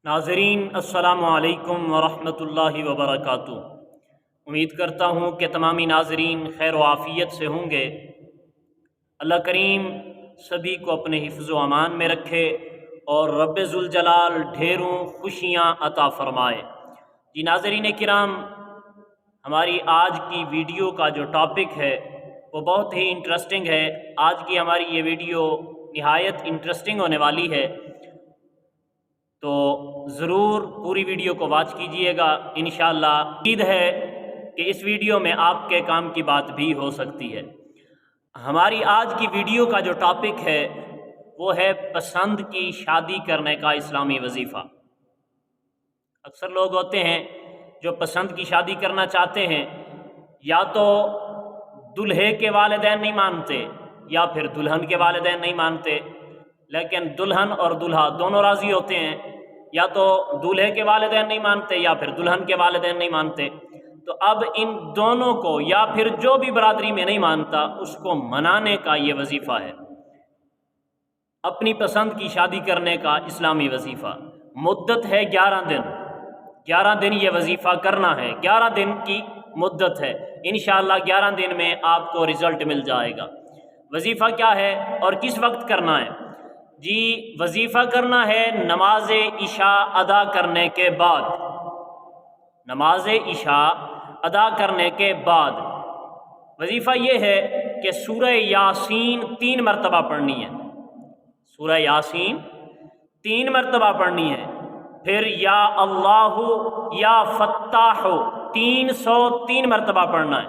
नाज़रीन अस्सलामु अलैकुम वरहमतुल्लाहि वबरकातुहू। उम्मीद करता हूँ कि तमामी नाज़रीन खैर व आफ़ियत से होंगे। अल्लाह करीम सभी को अपने हिफ्ज़ व अमान में रखे और रब्बे ज़ुल जलाल ढेरों खुशियाँ अता फ़रमाए। जी नाज़रीन किराम, हमारी आज की वीडियो का जो टॉपिक है वो बहुत ही इंटरेस्टिंग है। आज की हमारी ये वीडियो निहायत इंटरेस्टिंग होने वाली है, तो ज़रूर पूरी वीडियो को वॉच कीजिएगा। इंशाअल्लाह उम्मीद है कि इस वीडियो में आपके काम की बात भी हो सकती है। हमारी आज की वीडियो का जो टॉपिक है वो है पसंद की शादी करने का इस्लामी वजीफ़ा। अक्सर लोग होते हैं जो पसंद की शादी करना चाहते हैं, या तो दुल्हे के वालिदैन नहीं मानते या फिर दुल्हन के वालिदैन नहीं मानते, लेकिन दुल्हन और दुल्हा दोनों राज़ी होते हैं। या तो दूल्हे के वालिदैन नहीं मानते या फिर दुल्हन के वालिदैन नहीं मानते। तो अब इन दोनों को, या फिर जो भी बरादरी में नहीं मानता, उसको मनाने का ये वजीफ़ा है, अपनी पसंद की शादी करने का इस्लामी वजीफ़ा। मुद्दत है 11 दिन। 11 दिन ये वजीफ़ा करना है। 11 दिन की मुद्दत है। इंशाअल्लाह 11 दिन में आपको रिज़ल्ट मिल जाएगा। वजीफ़ा क्या है और किस वक्त करना है? जी, वजीफ़ा करना है नमाज इशा अदा करने के बाद। नमाज इशा अदा करने के बाद वजीफ़ा ये है कि सूरह यासीन 3 मरतबा पढ़नी है। सूरह यासीन 3 मरतबा पढ़नी है। फिर या अल्लाहु या फत्ताहु 303 मरतबा पढ़ना है।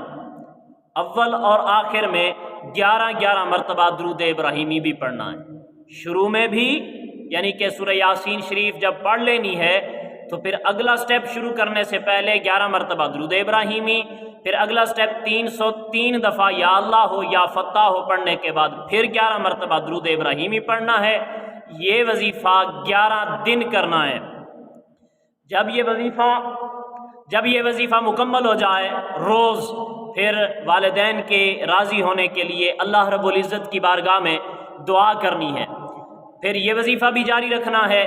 अव्वल और आखिर में 11-11 मरतबा दुरूद इब्राहिमी भी पढ़ना है। शुरू में भी, यानी कि सूरह यासीन शरीफ जब पढ़ लेनी है तो फिर अगला स्टेप शुरू करने से पहले 11 मरतबा दुरूद इब्राहिमी, फिर अगला स्टेप 303 दफ़ा या अल्लाह हो या फत्ताह हो पढ़ने के बाद फिर 11 मरतबा दुरूद इब्राहिमी पढ़ना है। ये वजीफ़ा 11 दिन करना है। जब ये वजीफ़ा मुकम्मल हो जाए रोज़, फिर वालिदैन के राज़ी होने के लिए अल्लाह रब्बुल इज़्ज़त की बारगाह में दुआ करनी है। फिर ये वजीफ़ा भी जारी रखना है।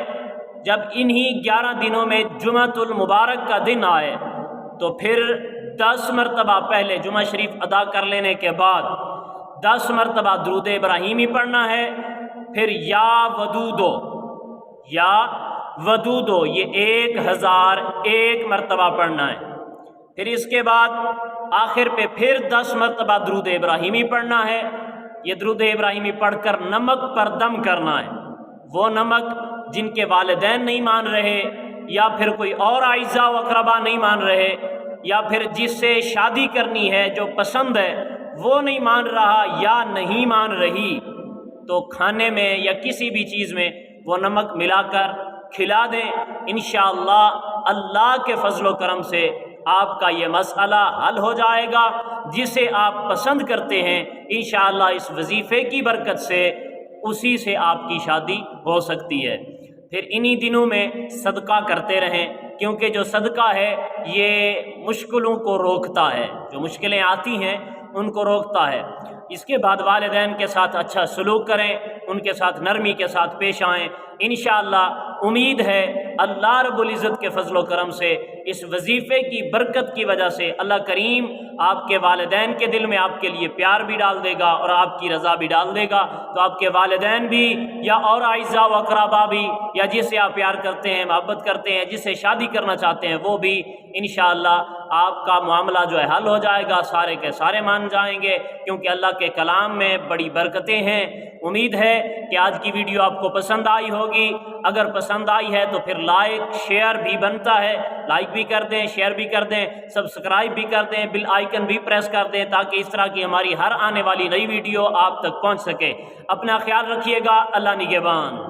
जब इन्हीं 11 दिनों में जुमअतुल मुबारक का दिन आए तो फिर 10 मरतबा पहले जुमा शरीफ अदा कर लेने के बाद 10 मरतबा दुरूद इब्राहिमी पढ़ना है। फिर या वदूदो ये 1001 मरतबा पढ़ना है। फिर इसके बाद आखिर पे फिर 10 मरतबा दुरूद इब्राहिमी पढ़ना है। ये दुरूद इब्राहिमी पढ़कर नमक पर दम करना है। वो नमक जिनके वालिदैन नहीं मान रहे, या फिर कोई और आइज़ा व अक़रबा नहीं मान रहे, या फिर जिससे शादी करनी है जो पसंद है वो नहीं मान रहा या नहीं मान रही, तो खाने में या किसी भी चीज़ में वो नमक मिलाकर खिला दें। इंशाअल्लाह अल्लाह के फजल व करम से आपका ये मसला हल हो जाएगा। जिसे आप पसंद करते हैं इंशाअल्लाह इस वजीफ़े की बरकत से उसी से आपकी शादी हो सकती है। फिर इन्हीं दिनों में सदका करते रहें, क्योंकि जो सदका है ये मुश्किलों को रोकता है, जो मुश्किलें आती हैं उनको रोकता है। इसके बाद वालिदैन के साथ अच्छा सलूक करें, उनके साथ नरमी के साथ पेश आएँ। इंशाअल्लाह उम्मीद है अल्लाह रब्बुल इज़्ज़त के फजल व करम से इस वजीफ़े की बरकत की वजह से अल्लाह करीम आपके वालिदैन के दिल में आपके लिए प्यार भी डाल देगा और आपकी रज़ा भी डाल देगा। तो आपके वालिदैन भी, या और आइज़ा व अक़रबा भी, या जिससे आप प्यार करते हैं, मोहब्बत करते हैं, जिससे शादी करना चाहते हैं, वो भी इंशाअल्लाह आपका मामला जो है हल हो जाएगा। सारे के सारे मान जाएंगे, क्योंकि अल्लाह के कलाम में बड़ी बरकतें हैं। उम्मीद है कि आज की वीडियो आपको पसंद आई होगी। अगर पसंद आई है तो फिर लाइक शेयर भी बनता है। लाइक भी कर दें, शेयर भी कर दें, सब्सक्राइब भी कर दें, बिल आइकन भी प्रेस कर दें, ताकि इस तरह की हमारी हर आने वाली नई वीडियो आप तक पहुंच सके। अपना ख्याल रखिएगा। अल्लाह निगहबान।